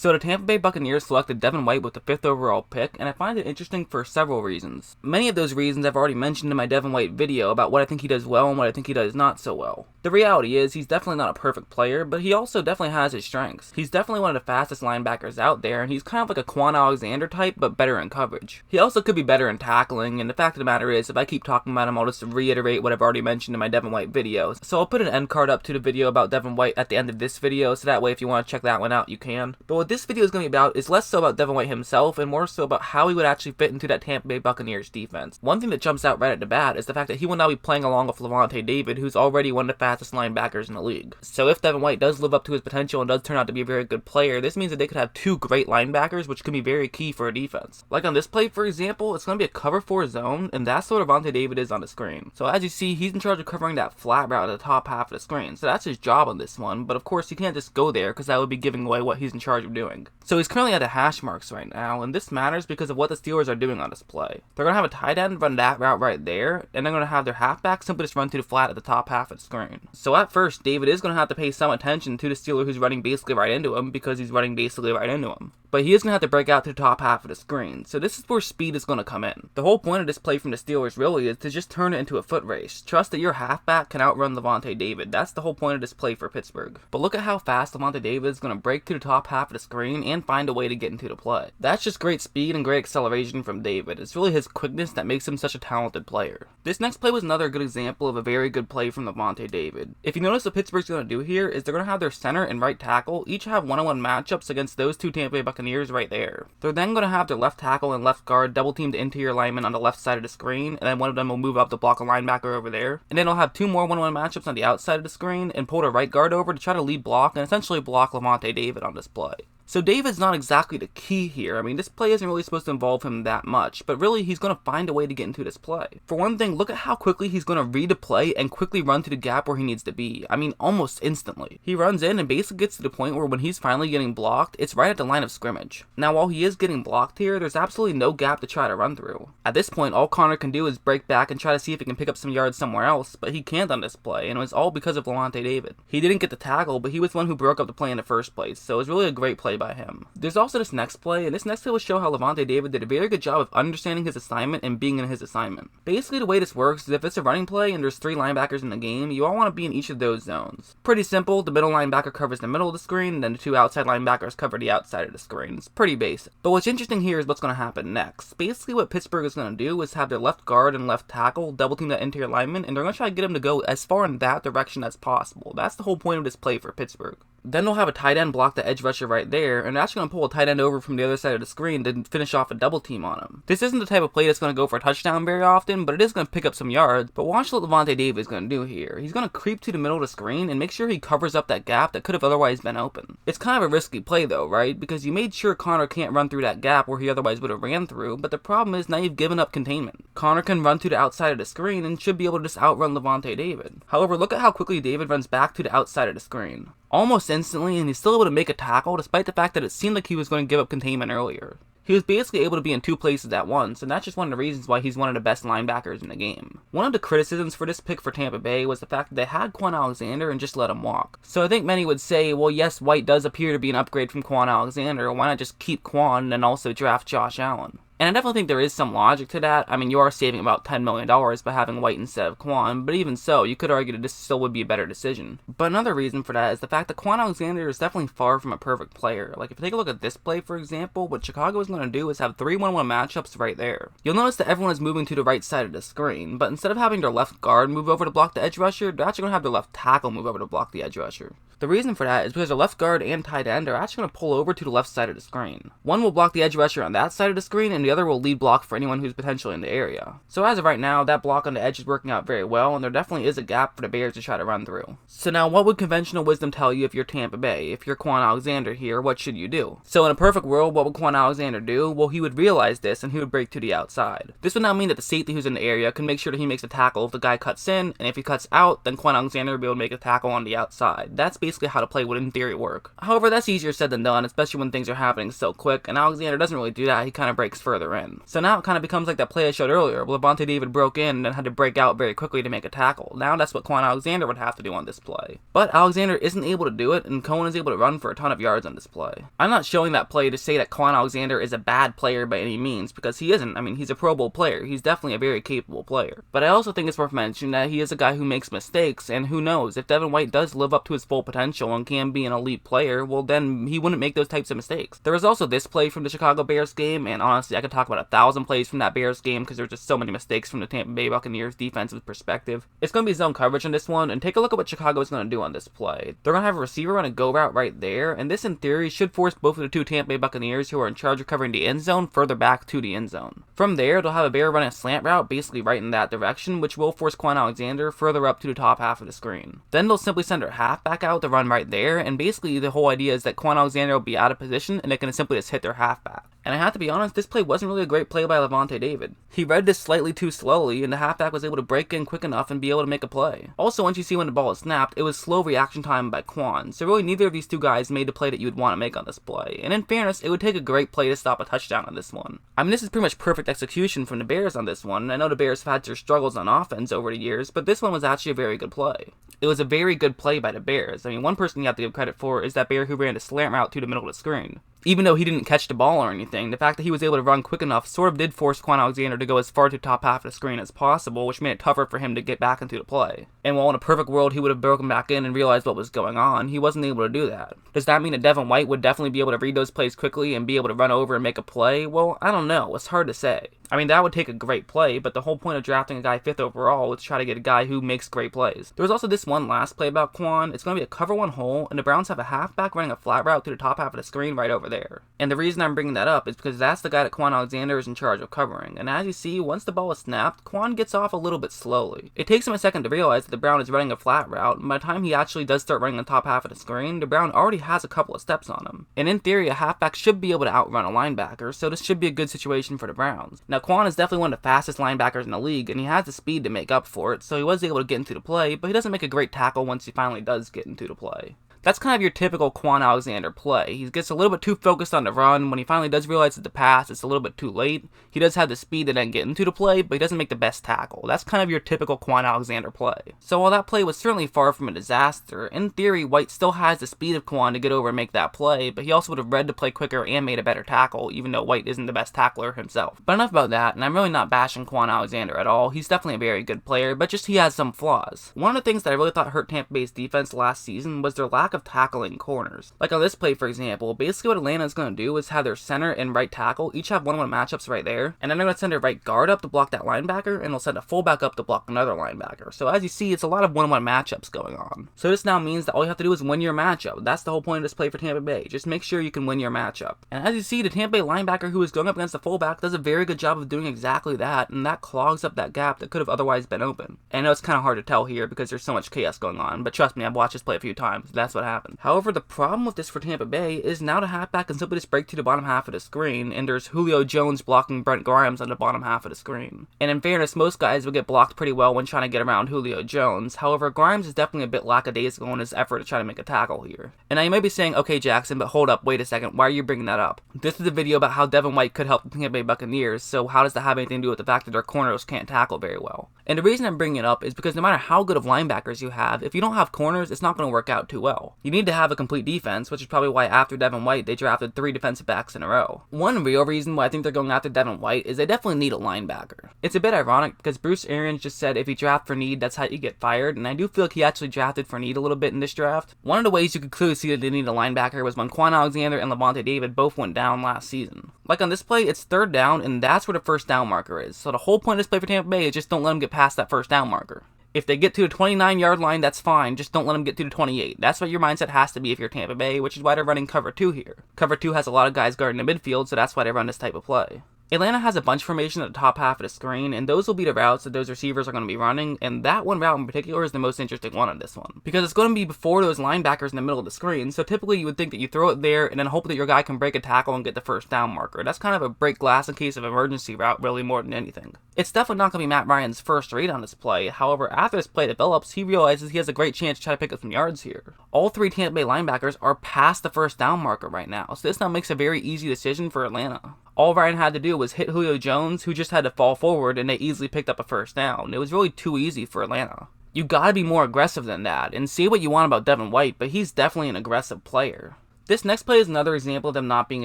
So the Tampa Bay Buccaneers selected Devin White with the 5th overall pick, and I find it interesting for several reasons. Many of those reasons I've already mentioned in my Devin White video about what I think he does well and what I think he does not so well. The reality is he's definitely not a perfect player, but he also definitely has his strengths. He's definitely one of the fastest linebackers out there, and he's kind of like a Kwon Alexander type, but better in coverage. He also could be better in tackling, and the fact of the matter is, if I keep talking about him, I'll just reiterate what I've already mentioned in my Devin White videos. So I'll put an end card up to the video about Devin White at the end of this video, so that way if you want to check that one out, you can. But what this video is going to be about is less so about Devin White himself, and more so about how he would actually fit into that Tampa Bay Buccaneers defense. One thing that jumps out right at the bat is the fact that he will now be playing along with Lavonte David, who's already one of the fastest linebackers in the league. So if Devin White does live up to his potential and does turn out to be a very good player, this means that they could have two great linebackers, which can be very key for a defense. Like on this play, for example, it's going to be a cover 4 zone, and that's what Lavonte David is on the screen. So as you see, he's in charge of covering that flat route at the top half of the screen, so that's his job on this one, but of course he can't just go there because that would be giving away what he's in charge of doing. So he's currently at the hash marks right now, and this matters because of what the Steelers are doing on this play. They're going to have a tight end run that route right there, and they're going to have their halfback simply just run to the flat at the top half of the screen. So at first, David is going to have to pay some attention to the Steeler who's running basically right into him because he's running basically right into him. But he is going to have to break out to the top half of the screen, so this is where speed is going to come in. The whole point of this play from the Steelers really is to just turn it into a foot race. Trust that your halfback can outrun Lavonte David. That's the whole point of this play for Pittsburgh. But look at how fast Lavonte David is going to break to the top half of the screen and find a way to get into the play. That's just great speed and great acceleration from David. It's really his quickness that makes him such a talented player. This next play was another good example of a very good play from Lavonte David. If you notice what Pittsburgh's going to do here is they're going to have their center and right tackle each have one-on-one matchups against those two Tampa Bay Buccaneers right there. They're then going to have their left tackle and left guard double team the interior lineman on the left side of the screen, and then one of them will move up to block a linebacker over there. And then they'll have two more one-on-one matchups on the outside of the screen and pull the right guard over to try to lead block and essentially block Lavonte David on this play. So David's not exactly the key here. I mean, this play isn't really supposed to involve him that much, but really he's going to find a way to get into this play. For one thing, look at how quickly he's going to read the play and quickly run to the gap where he needs to be. I mean, almost instantly. He runs in and basically gets to the point where when he's finally getting blocked, it's right at the line of scrimmage. Now, while he is getting blocked here, there's absolutely no gap to try to run through. At this point, all Connor can do is break back and try to see if he can pick up some yards somewhere else, but he can't on this play, and it was all because of Lavonte David. He didn't get the tackle, but he was the one who broke up the play in the first place, so it was really a great play by him. There's also this next play, and this next play will show how Lavonte David did a very good job of understanding his assignment and being in his assignment. Basically, the way this works is if it's a running play and there's 3 linebackers in the game, you all want to be in each of those zones. Pretty simple, the middle linebacker covers the middle of the screen, and then the 2 outside linebackers cover the outside of the screen. It's pretty basic. But what's interesting here is what's going to happen next. Basically, what Pittsburgh is going to do is have their left guard and left tackle double team that interior lineman, and they're going to try to get him to go as far in that direction as possible. That's the whole point of this play for Pittsburgh. Then they'll have a tight end block the edge rusher right there, and they're actually going to pull a tight end over from the other side of the screen to finish off a double team on him. This isn't the type of play that's going to go for a touchdown very often, but it is going to pick up some yards. But watch what Lavonte David is going to do here. He's going to creep to the middle of the screen and make sure he covers up that gap that could have otherwise been open. It's kind of a risky play though, right? Because you made sure Connor can't run through that gap where he otherwise would have ran through, but the problem is now you've given up containment. Connor can run to the outside of the screen and should be able to just outrun Lavonte David. However, look at how quickly David runs back to the outside of the screen. Almost instantly, and he's still able to make a tackle despite the fact that it seemed like he was going to give up containment earlier. He was basically able to be in 2 places at once, and that's just one of the reasons why he's one of the best linebackers in the game. One of the criticisms for this pick for Tampa Bay was the fact that they had Kwon Alexander and just let him walk. So I think many would say, well yes, White does appear to be an upgrade from Kwon Alexander, why not just keep Kwon and also draft Josh Allen? And I definitely think there is some logic to that. I mean, you are saving about $10 million by having White instead of Kwon, but even so, you could argue that this still would be a better decision. But another reason for that is the fact that Kwon Alexander is definitely far from a perfect player. Like, if you take a look at this play, for example, what Chicago is going to do is have 3 1-1 matchups right there. You'll notice that everyone is moving to the right side of the screen, but instead of having their left guard move over to block the edge rusher, they're actually going to have their left tackle move over to block the edge rusher. The reason for that is because their left guard and tight end are actually going to pull over to the left side of the screen. One will block the edge rusher on that side of the screen, and the other will lead block for anyone who's potentially in the area. So as of right now, that block on the edge is working out very well, and there definitely is a gap for the Bears to try to run through. So now, what would conventional wisdom tell you if you're Tampa Bay? If you're Kwon Alexander here, what should you do? So in a perfect world, what would Kwon Alexander do? Well, he would realize this, and he would break to the outside. This would now mean that the safety who's in the area can make sure that he makes a tackle if the guy cuts in, and if he cuts out, then Kwon Alexander will be able to make a tackle on the outside. That's basically how the play would in theory work. However, that's easier said than done, especially when things are happening so quick, and Alexander doesn't really do that, he kind of breaks further in. So now it kind of becomes like that play I showed earlier, where Lavonte David broke in and then had to break out very quickly to make a tackle. Now that's what Kwon Alexander would have to do on this play. But Alexander isn't able to do it, and Kwon is able to run for a ton of yards on this play. I'm not showing that play to say that Kwon Alexander is a bad player by any means, because he isn't. I mean, he's a Pro Bowl player. He's definitely a very capable player. But I also think it's worth mentioning that he is a guy who makes mistakes, and who knows, if Devin White does live up to his full potential and can be an elite player, well then he wouldn't make those types of mistakes. There was also this play from the Chicago Bears game, and honestly I could talk about 1,000 plays from that Bears game because there's just so many mistakes from the Tampa Bay Buccaneers defensive perspective. It's going to be zone coverage on this one, and take a look at what Chicago is going to do on this play. They're going to have a receiver run a go route right there, and this in theory should force both of the two Tampa Bay Buccaneers who are in charge of covering the end zone further back to the end zone. From there, they'll have a Bear running a slant route basically right in that direction, which will force Kwon Alexander further up to the top half of the screen. Then they'll simply send their halfback out to run right there, and basically the whole idea is that Kwon Alexander will be out of position and they can simply just hit their halfback. And I have to be honest, this play wasn't really a great play by Lavonte David. He read this slightly too slowly, and the halfback was able to break in quick enough and be able to make a play. Also, once you see when the ball is snapped, it was slow reaction time by Kwon, so really neither of these two guys made the play that you would want to make on this play. And in fairness, it would take a great play to stop a touchdown on this one. I mean, this is pretty much perfect execution from the Bears on this one. I know the Bears have had their struggles on offense over the years, but this one was actually a very good play. It was a very good play by the Bears. I mean, one person you have to give credit for is that Bear who ran a slant route to the middle of the screen. Even though he didn't catch the ball or anything, the fact that he was able to run quick enough sort of did force Kwon Alexander to go as far to the top half of the screen as possible, which made it tougher for him to get back into the play. And while in a perfect world he would have broken back in and realized what was going on, he wasn't able to do that. Does that mean that Devin White would definitely be able to read those plays quickly and be able to run over and make a play? Well, I don't know. It's hard to say. I mean, that would take a great play, but the whole point of drafting a guy 5th overall was to try to get a guy who makes great plays. There was also this one last play about Kwon. It's going to be a cover one hole, and the Browns have a halfback running a flat route to the top half of the screen right over there. And the reason I'm bringing that up is because that's the guy that Kwon Alexander is in charge of covering. And as you see, once the ball is snapped, Kwon gets off a little bit slowly. It takes him a second to realize that the Brown is running a flat route, and by the time he actually does start running the top half of the screen, the Brown already has a couple of steps on him. And in theory, a halfback should be able to outrun a linebacker, so this should be a good situation for the Browns. Now, Kwon is definitely one of the fastest linebackers in the league, and he has the speed to make up for it, so he was able to get into the play, but he doesn't make a great tackle once he finally does get into the play. That's kind of your typical Kwon Alexander play. He gets a little bit too focused on the run. When he finally does realize that the pass, it's a little bit too late. He does have the speed to then get into the play, but he doesn't make the best tackle. That's kind of your typical Kwon Alexander play. So while that play was certainly far from a disaster, in theory, White still has the speed of Kwon to get over and make that play, but he also would have read the play quicker and made a better tackle, even though White isn't the best tackler himself. But enough about that, and I'm really not bashing Kwon Alexander at all. He's definitely a very good player, but just he has some flaws. One of the things that I really thought hurt Tampa Bay's defense last season was their lack of tackling corners. Like on this play, for example, basically what Atlanta is going to do is have their center and right tackle each have 1-on-1 matchups right there, and then they're going to send their right guard up to block that linebacker, and they'll send a fullback up to block another linebacker. So as you see, it's a lot of 1-on-1 matchups going on. So this now means that all you have to do is win your matchup. That's the whole point of this play for Tampa Bay. Just make sure you can win your matchup. And as you see, the Tampa Bay linebacker who is going up against the fullback does a very good job of doing exactly that, and that clogs up that gap that could have otherwise been open. And I know it's kind of hard to tell here because there's so much chaos going on, but trust me, I've watched this play a few times. That's what happened. However, the problem with this for Tampa Bay is now the halfback can simply just break to the bottom half of the screen, and there's Julio Jones blocking Brent Grimes on the bottom half of the screen. And in fairness, most guys will get blocked pretty well when trying to get around Julio Jones. However, Grimes is definitely a bit lackadaisical in his effort to try to make a tackle here. And now you might be saying, okay Jackson, but hold up, wait a second, why are you bringing that up? This is a video about how Devin White could help the Tampa Bay Buccaneers, so how does that have anything to do with the fact that their corners can't tackle very well? And the reason I'm bringing it up is because no matter how good of linebackers you have, if you don't have corners, it's not going to work out too well. You need to have a complete defense, which is probably why after Devin White, they drafted 3 defensive backs in a row. One real reason why I think they're going after Devin White is they definitely need a linebacker. It's a bit ironic because Bruce Arians just said if you draft for need, that's how you get fired, and I do feel like he actually drafted for need a little bit in this draft. One of the ways you could clearly see that they need a linebacker was when Kwon Alexander and Lavonte David both went down last season. Like on this play, it's 3rd down, and that's where the first down marker is. So the whole point of this play for Tampa Bay is just don't let them get past that first down marker. If they get to the 29-yard line, that's fine. Just don't let them get to the 28. That's what your mindset has to be if you're Tampa Bay, which is why they're running cover 2 here. Cover 2 has a lot of guys guarding the midfield, so that's why they run this type of play. Atlanta has a bunch formation at the top half of the screen, and those will be the routes that those receivers are going to be running, and that one route in particular is the most interesting one on this one. Because it's going to be before those linebackers in the middle of the screen, so typically you would think that you throw it there and then hope that your guy can break a tackle and get the first down marker. That's kind of a break glass in case of emergency route really more than anything. It's definitely not going to be Matt Ryan's first read on this play, however after this play develops, he realizes he has a great chance to try to pick up some yards here. All three Tampa Bay linebackers are past the first down marker right now, so this now makes a very easy decision for Atlanta. All Ryan had to do was hit Julio Jones, who just had to fall forward, and they easily picked up a first down. It was really too easy for Atlanta. You gotta be more aggressive than that, and say what you want about Devin White, but he's definitely an aggressive player. This next play is another example of them not being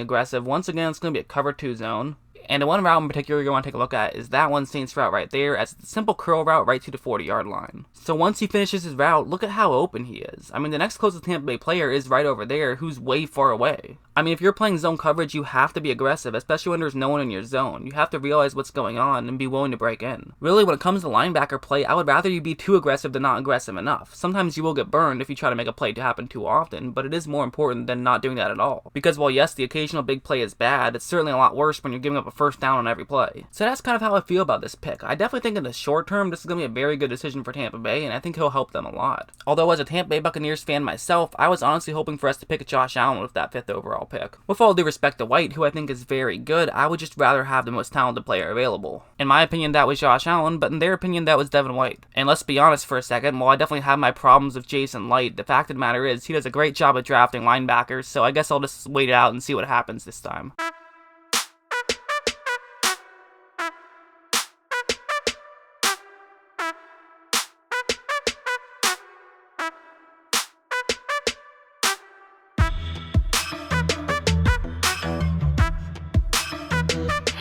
aggressive. Once again, it's going to be a cover 2 zone. And the one route in particular you want to take a look at is that one Saints route right there, as it's a simple curl route right to the 40-yard line. So once he finishes his route, look at how open he is. I mean, the next closest Tampa Bay player is right over there, who's way far away. I mean, if you're playing zone coverage, you have to be aggressive, especially when there's no one in your zone. You have to realize what's going on and be willing to break in. Really, when it comes to linebacker play, I would rather you be too aggressive than not aggressive enough. Sometimes you will get burned if you try to make a play to happen too often, but it is more important than not doing that at all. Because while yes, the occasional big play is bad, it's certainly a lot worse when you're giving up a first down on every play. So that's kind of how I feel about this pick. I definitely think in the short term, this is going to be a very good decision for Tampa Bay, and I think he'll help them a lot. Although as a Tampa Bay Buccaneers fan myself, I was honestly hoping for us to pick Josh Allen with that 5th overall pick. With all due respect to White, who I think is very good, I would just rather have the most talented player available. In my opinion, that was Josh Allen, but in their opinion, that was Devin White. And let's be honest for a second, while I definitely have my problems with Jason Light, the fact of the matter is, he does a great job at drafting linebackers, so I guess I'll just wait it out and see what happens this time.